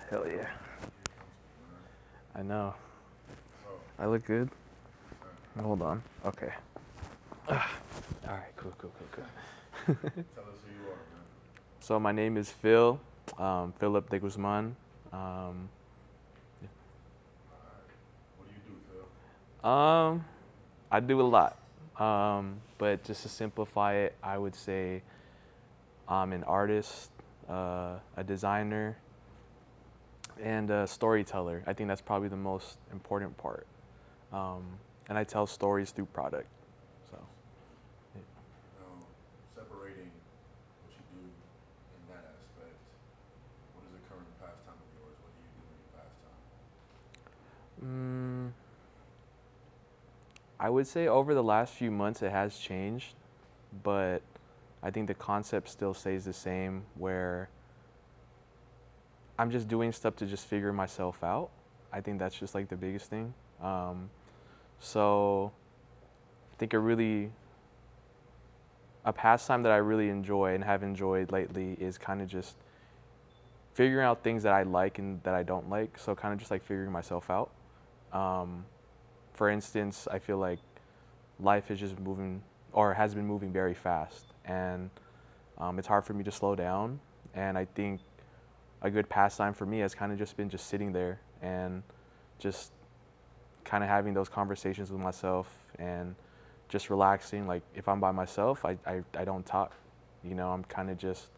Hell yeah. I know. I look good? Hold on. Okay. All right, cool. Tell us who you are, man. So my name is Phil, Philip Deguzman. What do you do, Phil? I do a lot, but just to simplify it, I would say I'm an artist, a designer, and a storyteller. I think that's probably the most important part. And I tell stories through product. So, Now, separating what you do in that aspect, what is a current pastime of yours? What do you do in your pastime? mm, I would say over the last few months it has changed, but I think the concept still stays the same where I'm just doing stuff to just figure myself out. I think that's just like the biggest thing. So I think a pastime that I really enjoy and have enjoyed lately is kind of just figuring out things that I like and that I don't like. So kind of just like figuring myself out. For instance, I feel like life is just moving or has been moving very fast, and it's hard for me to slow down. And I think a good pastime for me has kind of just been just sitting there and just kind of having those conversations with myself and just relaxing. Like if I'm by myself, I don't talk. I'm kind of just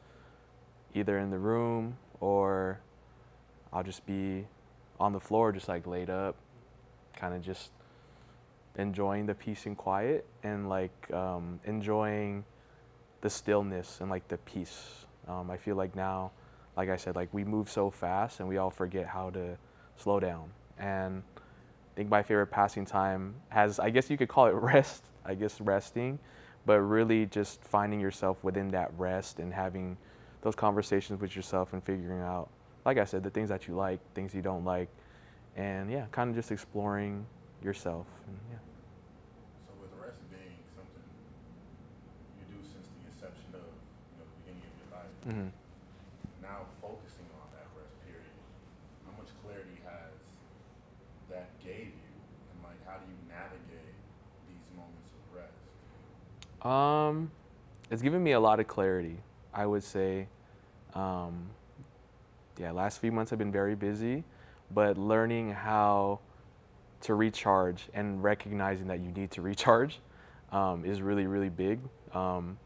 either in the room or I'll just be on the floor, just like laid up, kind of just enjoying the peace and quiet and like enjoying the stillness and like the peace. I feel like now, like I said, like we move so fast and we all forget how to slow down. And I think my favorite passing time has, I guess you could call it rest, I guess resting, but really just finding yourself within that rest and having those conversations with yourself and figuring out, like I said, the things that you like, things you don't like, and yeah, kind of just exploring yourself. And yeah. So, with rest being something you do since the inception of the beginning of your life, Mm-hmm. now focusing on that rest period, how much clarity has that gave you, and like how do you navigate these moments of rest? It's given me a lot of clarity, I would say. Um, yeah, last few months have been very busy, but learning how to recharge and recognizing that you need to recharge is really, really big. I'm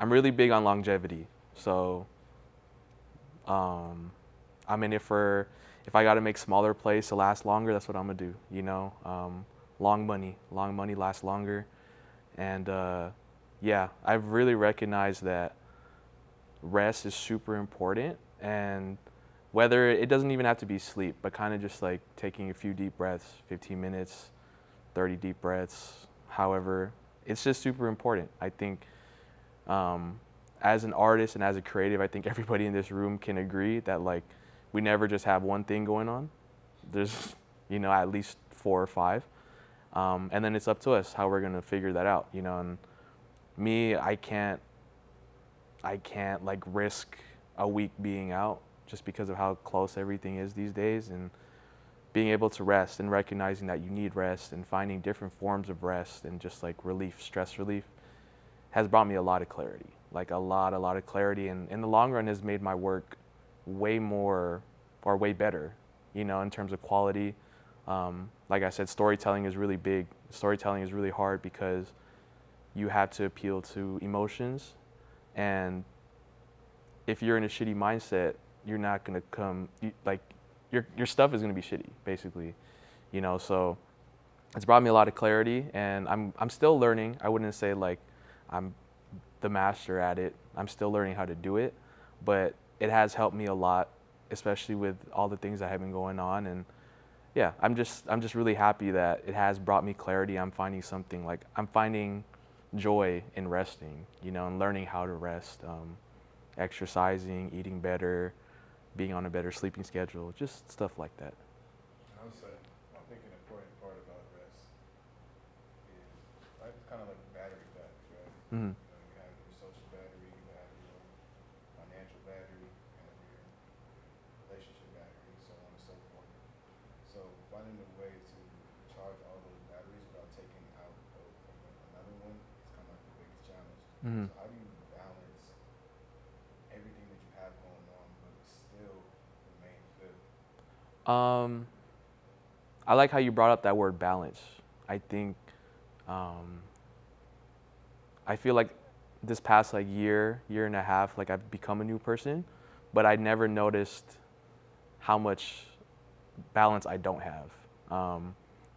really big on longevity. So I'm in it for, if I got to make smaller plays to last longer, that's what I'm going to do. Long money lasts longer. And yeah, I've really recognized that rest is super important. And whether it doesn't even have to be sleep, but kind of just like taking a few deep breaths, 15 minutes, 30 deep breaths, however, it's just super important. I think as an artist and as a creative, I think everybody in this room can agree that like we never just have one thing going on. There's, at least four or five. And then it's up to us how we're gonna figure that out, and me, I can't like risk a week being out just because of how close everything is these days, and being able to rest and recognizing that you need rest and finding different forms of rest and just like relief, stress relief has brought me a lot of clarity, like a lot of clarity, and in the long run has made my work way more or way better, in terms of quality. Like I said, storytelling is really big. Storytelling is really hard because you have to appeal to emotions, and if you're in a shitty mindset, you're not gonna your stuff is gonna be shitty, basically, So it's brought me a lot of clarity, and I'm still learning. I wouldn't say like I'm the master at it. I'm still learning how to do it, but it has helped me a lot, especially with all the things that have been going on. And yeah, I'm just really happy that it has brought me clarity. I'm finding joy in resting, and learning how to rest, exercising, eating better, being on a better sleeping schedule, just stuff like that. I would say, I think an important part about rest is like it's kind of like battery packs, right? Mm-hmm. You have your social battery, you have your financial battery, you have your relationship battery. finding a way to charge all those batteries without taking out from another one is kind of like the biggest challenge. Hmm. So how do you balance everything that you have going on, but still remain fit? Um, I like how you brought up that word balance. I think um, I feel like this past like year and a half, like I've become a new person, but I never noticed how much balance I don't have.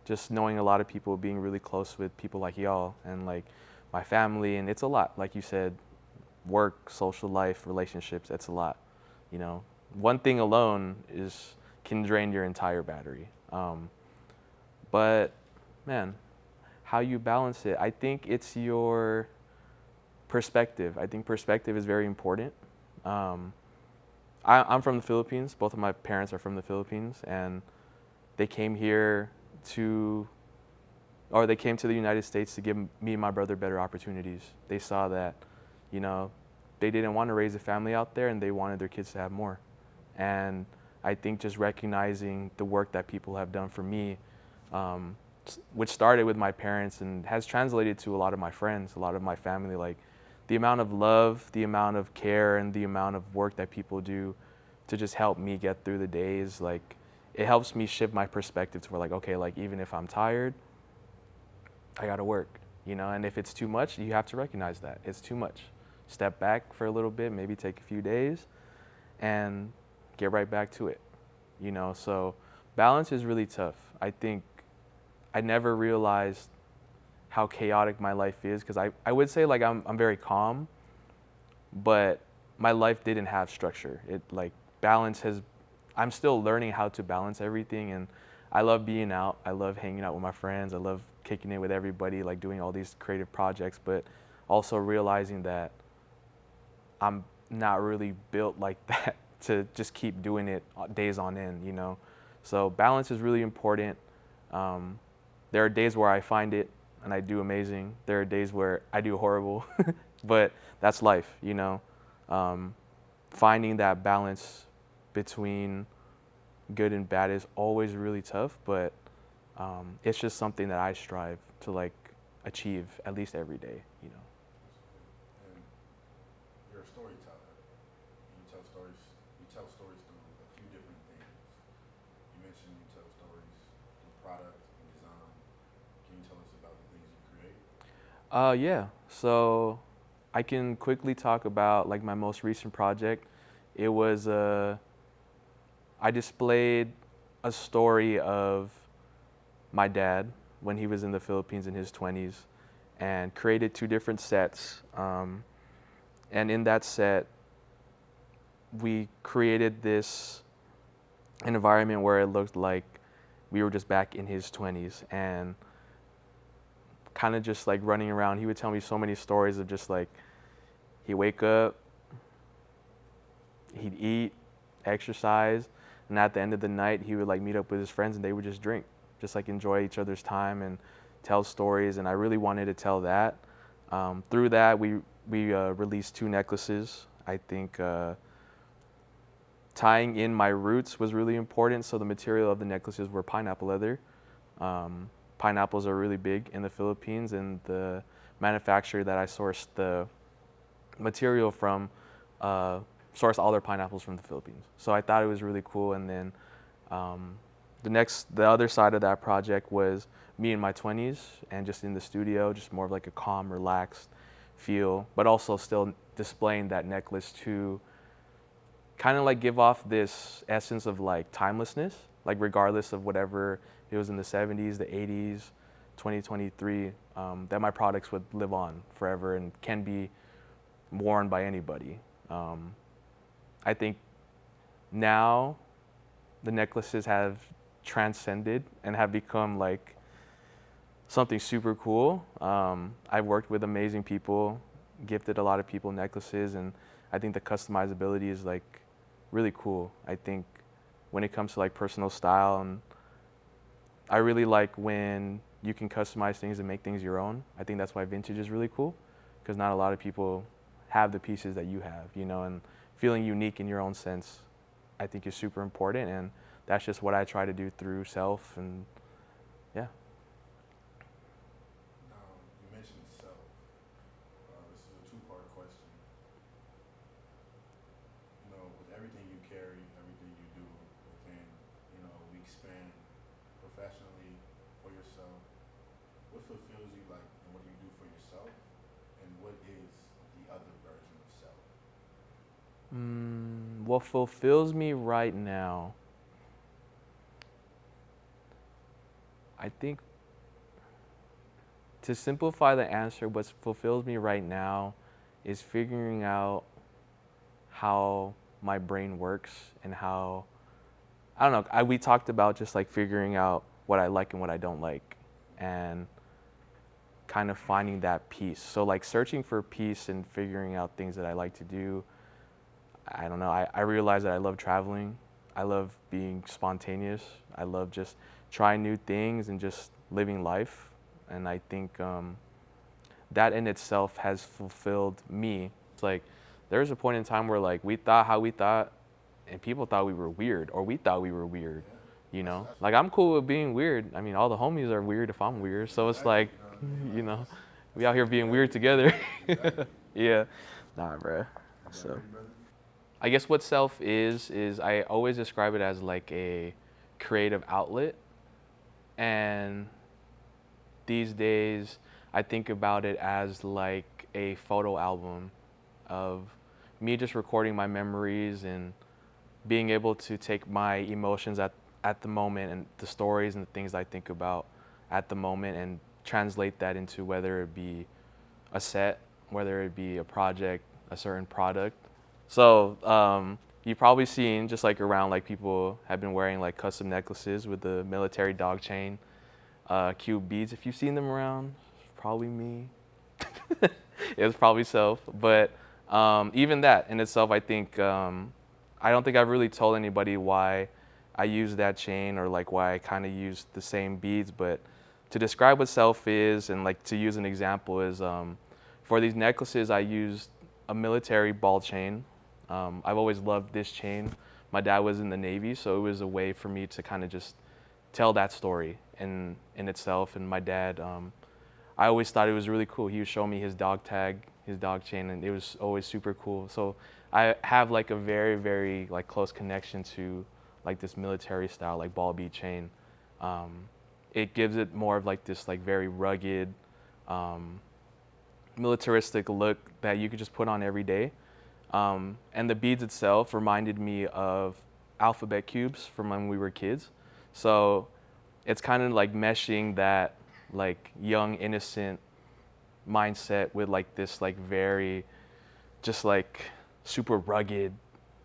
Just knowing a lot of people, being really close with people like y'all and like my family, and it's a lot. Like you said, work, social life, relationships, it's a lot. You know, one thing alone is can drain your entire battery. But man, how you balance it, I think it's your perspective. I think perspective is very important. Um, I'm from the Philippines. Both of my parents are from the Philippines, and they came here to, or they came to the United States to give me and my brother better opportunities. They saw that, you know, they didn't want to raise a family out there, and they wanted their kids to have more. And I think just recognizing the work that people have done for me, which started with my parents and has translated to a lot of my friends, a lot of my family, like the amount of love, the amount of care, and the amount of work that people do to just help me get through the days, like it helps me shift my perspective to where like, okay, like even if I'm tired, I gotta work, you know, and if it's too much, you have to recognize that it's too much. Step back for a little bit, maybe take a few days and get right back to it, you know. So balance is really tough. I think I never realized how chaotic my life is because I would say like I'm very calm, but my life didn't have structure. It like balance has, I'm still learning how to balance everything, and I love being out. I love hanging out with my friends. I love kicking it with everybody, like doing all these creative projects, but also realizing that I'm not really built like that to just keep doing it days on end, you know? So balance is really important. There are days where I find it and I do amazing. There are days where I do horrible, but that's life, you know? Finding that balance between good and bad is always really tough, but it's just something that I strive to like achieve at least every day, you know? And you're a storyteller. You tell stories. You tell stories through a few different things. You mentioned you tell stories through product and design. Can you tell us about the things you create? Yeah, so I can quickly talk about like my most recent project. It was, I displayed a story of my dad when he was in the Philippines in his 20s and created two different sets. And in that set, we created this environment where it looked like we were just back in his 20s and kind of just like running around. He would tell me so many stories of just like he'd wake up, he'd eat, exercise, and at the end of the night he would like meet up with his friends and they would just drink, just like enjoy each other's time and tell stories. And I really wanted to tell that. Through that, we released two necklaces. I think tying in my roots was really important. So the material of the necklaces were pineapple leather. Pineapples are really big in the Philippines, and the manufacturer that I sourced the material from sourced all their pineapples from the Philippines. So I thought it was really cool. And then the other side of that project was me in my 20s and just in the studio, just more of like a calm, relaxed feel, but also still displaying that necklace to kind of like give off this essence of like timelessness, like regardless of whatever it was in the 70s, the 80s, 2023, that my products would live on forever and can be worn by anybody. I think now the necklaces have transcended and have become like something super cool. I've worked with amazing people, gifted a lot of people necklaces, and I think the customizability is like really cool. I think when it comes to like personal style, and I really like when you can customize things and make things your own. I think that's why vintage is really cool, because not a lot of people have the pieces that you have, you know, and feeling unique in your own sense, I think is super important. And that's just what I try to do through self, and yeah. Now, you mentioned self. This is a two-part question. With everything you carry, everything you do within, a week span, professionally, for yourself, what fulfills you like, and what do you do for yourself, and what is the other version of self? What fulfills me right now, I think, to simplify the answer, what fulfills me right now is figuring out how my brain works and how, I don't know, we talked about just like figuring out what I like and what I don't like, and kind of finding that peace. So like searching for peace and figuring out things that I like to do. I don't know, I realize that I love traveling. I love being spontaneous. I love just trying new things and just living life. And I think that in itself has fulfilled me. It's like there was a point in time where like we thought how we thought, and people thought we were weird, or we thought we were weird. Like I'm cool with being weird. I mean, all the homies are weird if I'm weird. So it's like, we out here being weird together. Yeah, nah, bruh. So I guess what self is I always describe it as like a creative outlet. And these days I think about it as like a photo album of me just recording my memories and being able to take my emotions at the moment and the stories and the things I think about at the moment and translate that into whether it be a set, whether it be a project, a certain product. So you've probably seen just like around, like people have been wearing like custom necklaces with the military dog chain, cube beads. If you've seen them around, it's probably me. It was probably self. But even that in itself, I think, I don't think I've really told anybody why I use that chain or like why I kind of use the same beads. But to describe what self is, and like to use an example is, for these necklaces, I used a military ball chain. I've always loved this chain. My dad was in the Navy, so it was a way for me to kind of just tell that story in itself. And my dad, I always thought it was really cool. He would show me his dog tag, his dog chain, and it was always super cool. So I have like a very, very like close connection to like this military style, like ball bead chain. It gives it more of like this like very rugged, militaristic look that you could just put on every day. And the beads itself reminded me of alphabet cubes from when we were kids. So it's kind of like meshing that like young, innocent mindset with like this like very just like super rugged,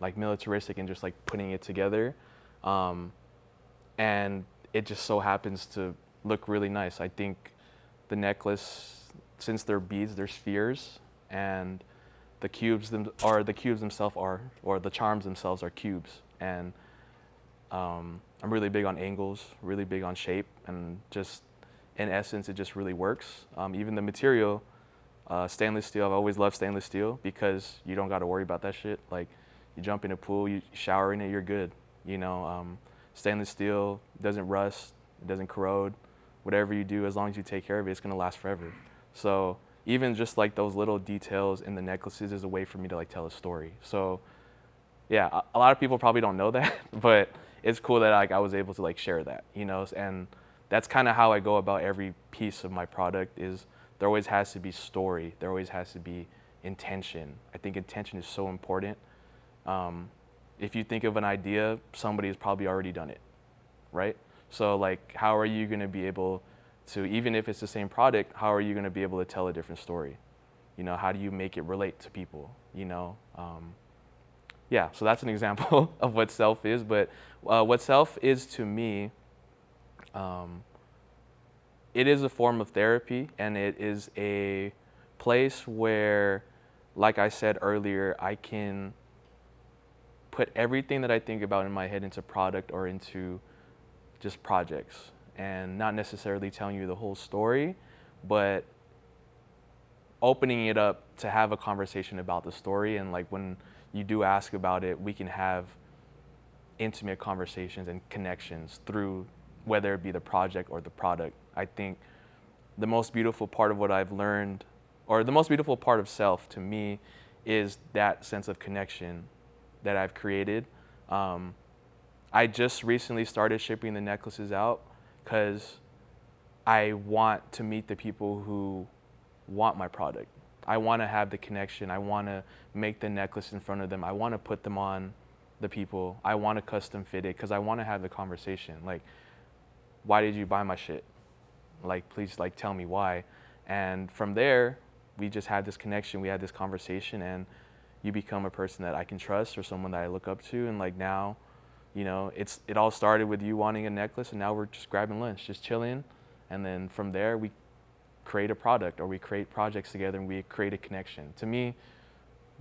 like militaristic, and just like putting it together. And it just so happens to look really nice. I think the necklace, since they're beads, they're spheres, and the cubes themselves are, or the charms themselves are cubes. And I'm really big on angles, really big on shape, and just in essence, it just really works. Even the material, stainless steel, I've always loved stainless steel because you don't got to worry about that shit. Like you jump in a pool, you shower in it, you're good. Stainless steel doesn't rust, it doesn't corrode. Whatever you do, as long as you take care of it, it's gonna last forever. So even just like those little details in the necklaces is a way for me to like tell a story. So yeah, a lot of people probably don't know that, but it's cool that like I was able to like share that, and that's kind of how I go about every piece of my product. Is there always has to be story, there always has to be intention. I think intention is so important. If you think of an idea, somebody has probably already done it, right? So like, how are you gonna be able to, even if it's the same product, how are you gonna be able to tell a different story? How do you make it relate to people? Yeah, so that's an example of what self is. But what self is to me, it is a form of therapy, and it is a place where, like I said earlier, I can put everything that I think about in my head into product or into just projects, and not necessarily telling you the whole story, but opening it up to have a conversation about the story. And like when you do ask about it, we can have intimate conversations and connections through whether it be the project or the product. I think the most beautiful part of what I've learned, or the most beautiful part of SELPH to me, is that sense of connection that I've created. I just recently started shipping the necklaces out because I want to meet the people who want my product. I want to have the connection. I want to make the necklace in front of them. I want to put them on the people. I want to custom fit it because I want to have the conversation. Like, why did you buy my shit? Like, please, like, tell me why. And from there, we just had this connection. We had this conversation, and you become a person that I can trust or someone that I look up to. And like now, you know, it all started with you wanting a necklace, and now we're just grabbing lunch, just chilling. And then from there, we create a product, or we create projects together, and we create a connection. To me,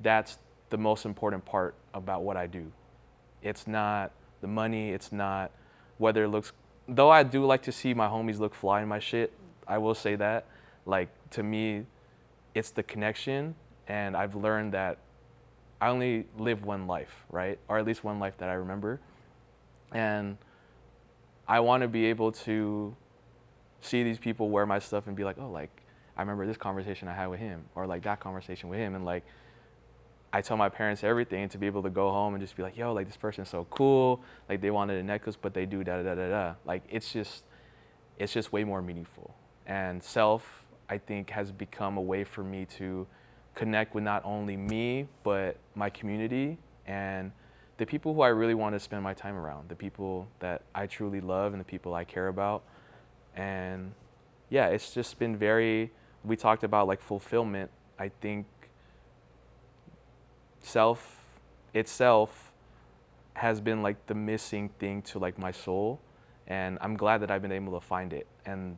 that's the most important part about what I do. It's not the money, it's not whether it looks, though I do like to see my homies look fly in my shit, I will say that. Like, to me, it's the connection, and I've learned that I only live one life, right? Or at least one life that I remember. And I want to be able to see these people wear my stuff and be like, oh, like, I remember this conversation I had with him, or like that conversation with him. And like, I tell my parents everything, to be able to go home and just be like, yo, like, this person's so cool. Like, they wanted a necklace, but they do da da da da da. Like, it's just way more meaningful. And SELPH, I think, has become a way for me to connect with not only me, but my community and the people who I really want to spend my time around, the people that I truly love and the people I care about. And yeah, it's just been we talked about like fulfillment. I think SELPH itself has been like the missing thing to like my soul. And I'm glad that I've been able to find it. And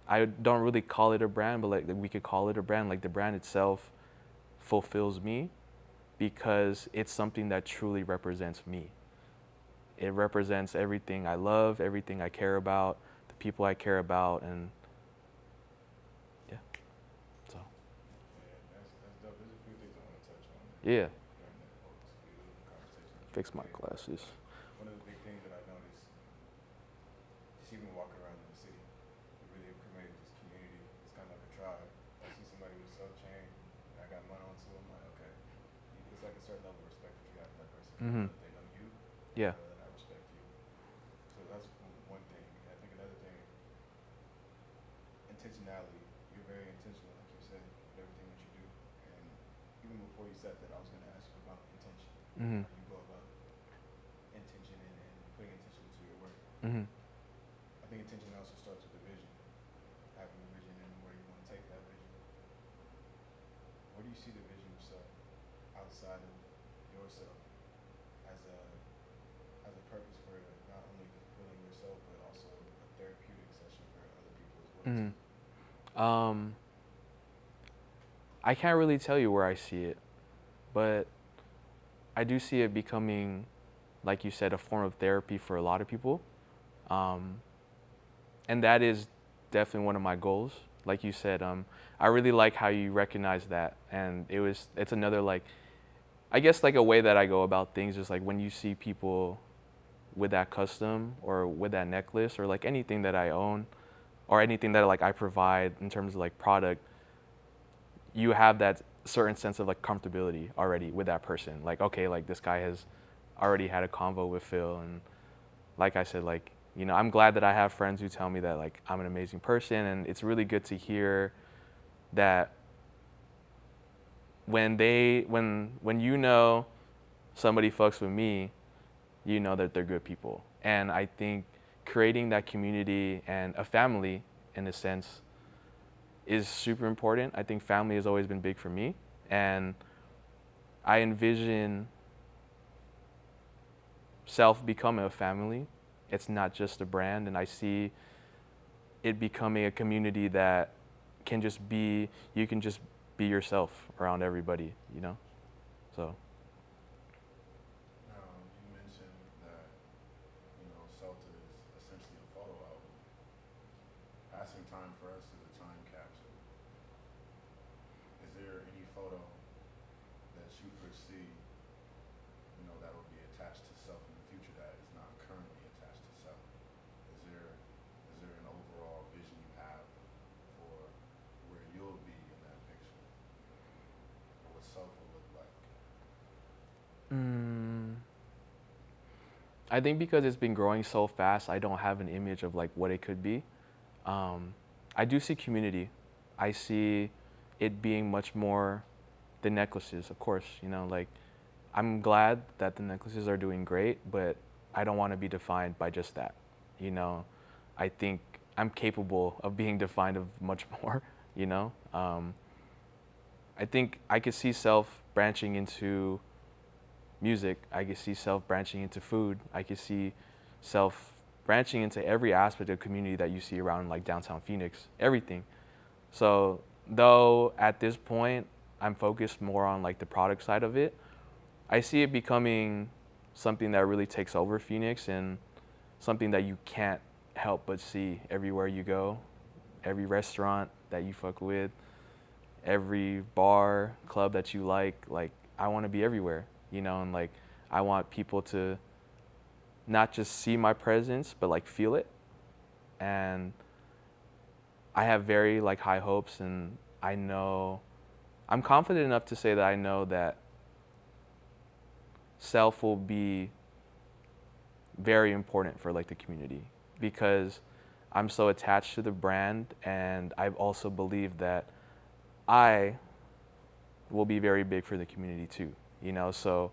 I don't really call it a brand, but like we could call it a brand. Like, the brand itself fulfills me because it's something that truly represents me. It represents everything I love, everything I care about, the people I care about, and yeah. So. Yeah, that's dope. There's a few things I want to touch on. Yeah. During that whole conversation. Fix my glasses. One of the big things that I noticed, just even walking around in the city, we really have created this community. It's kind of like a tribe. I see somebody with a self chain, and I got mine on too. I'm like, okay, it's like a certain level of respect that you have for that person. Mm-hmm. They know you, Yeah. and I respect you. So that's one thing. I think another thing, intentionality. You're very intentional, like you said, with everything that you do. And even before you said that, I was going to ask you about intention. Mm-hmm. How you go about intention and putting intention into your work. Mm-hmm. I think intention also starts with the vision, having a vision and where you want to take that vision. Where do you see the vision of self outside of yourself as a purpose for not only fulfilling yourself but also a therapeutic session for other people as well? Mm-hmm. I can't really tell you where I see it, but I do see it becoming, like you said, a form of therapy for a lot of people. And that is definitely one of my goals. Like you said, I really like how you recognize that. And it's another, like, I guess like a way that I go about things is like when you see people with that custom or with that necklace or like anything that I own or anything that like I provide in terms of like product, you have that certain sense of like comfortability already with that person. Like, okay, like this guy has already had a convo with Phil. And like I said, like, you know, I'm glad that I have friends who tell me that like I'm an amazing person. And it's really good to hear that when you know somebody fucks with me, you know that they're good people. And I think creating that community and a family, in a sense, is super important. I think family has always been big for me. And I envision SELPH becoming a family. It's not just a brand. And I see it becoming a community that can just be, you can just be yourself around everybody, you know? So. Now, you mentioned that, you know, SELPH is essentially a photo album. Passing Time for us is a time capsule. Is there any photo that you foresee, you know, that will be attached to I think because it's been growing so fast, I don't have an image of like what it could be. I do see community. I see it being much more the necklaces, of course. You know, like I'm glad that the necklaces are doing great, but I don't want to be defined by just that. You know, I think I'm capable of being defined of much more. You know, I think I could see self branching into music. I could see self branching into food. I could see self branching into every aspect of community that you see around like downtown Phoenix, everything. So though at this point I'm focused more on like the product side of it, I see it becoming something that really takes over Phoenix and something that you can't help but see everywhere you go, every restaurant that you fuck with, every bar, club that you like I want to be everywhere, you know, and like I want people to not just see my presence, but like feel it. And I have very like high hopes, and I know I'm confident enough to say that I know that SELPH will be very important for like the community because I'm so attached to the brand, and I also believe that I will be very big for the community too, you know. So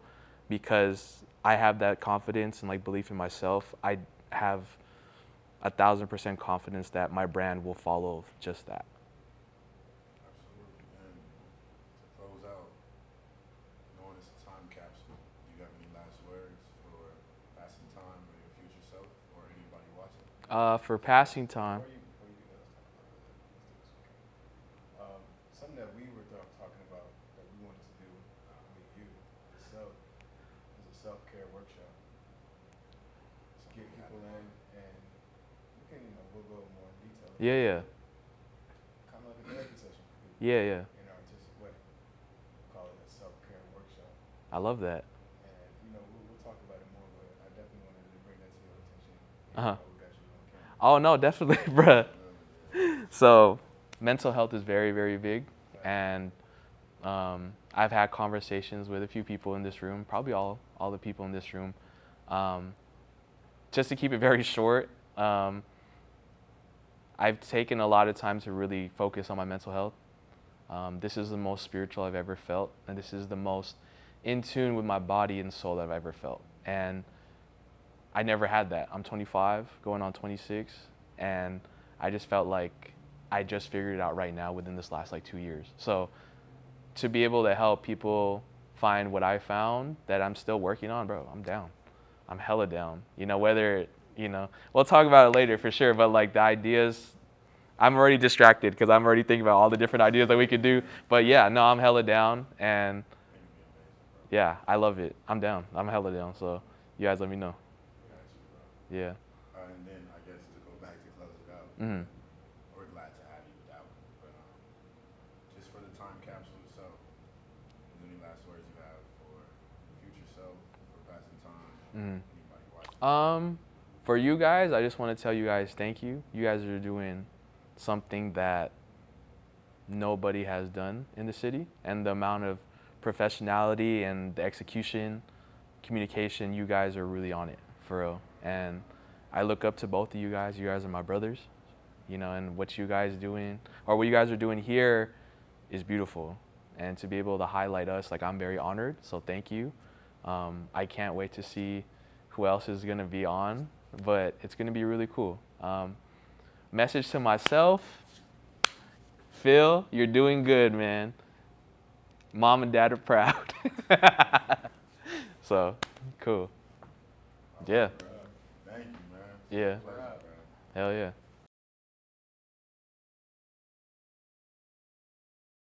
because I have that confidence and like belief in myself, I have 1,000% confidence that my brand will follow just that. Absolutely. And to close out, knowing it's a time capsule, do you have any last words for passing time or your future self or anybody watching? For passing time, Before you do that, let's talk about that. Let's do this, okay? Something that we were talking about that we wanted to do with you itself is a self-care workshop. To get people in, and we can, we'll go more in detail. yeah, Kind of like a therapy session for people yeah. in our artistic way. Call it a self-care workshop. I love that. And, we'll talk about it more, but I definitely wanted to bring that to your attention. Uh-huh. We got you on camera. Oh no, definitely, bruh. So mental health is very, very big, and I've had conversations with a few people in this room, probably all the people in this room. Just to keep it very short, I've taken a lot of time to really focus on my mental health. This is the most spiritual I've ever felt, and this is the most in tune with my body and soul that I've ever felt. And I never had that. I'm 25, going on 26, and I just felt like I just figured it out right now within this last like 2 years. So to be able to help people find what I found that I'm still working on, bro, I'm down. I'm hella down. You know, whether, we'll talk about it later for sure, but like the ideas, I'm already distracted because I'm already thinking about all the different ideas that we could do. But yeah, no, I'm hella down, and yeah, I love it. I'm down. I'm hella down. So you guys let me know. Got you, bro. Yeah. And then I guess to go back to close it out, Mm-hmm. we're glad to have you with that one. But just for the time capsule itself, is there any last words you have for your future self, for passing time, Mm-hmm. anybody watching? For you guys, I just want to tell you guys thank you. You guys are doing something that nobody has done in the city, and the amount of professionality and the execution, communication, you guys are really on it, for real. And I look up to both of you guys. You guys are my brothers, and what you guys doing, or what you guys are doing here is beautiful. And to be able to highlight us, like, I'm very honored, so thank you. I can't wait to see who else is gonna be on, but it's gonna be really cool. Message to myself, Phil, you're doing good, man. Mom and dad are proud. So, cool. Yeah. Thank you, man. Yeah. Pleasure, bro. Hell yeah.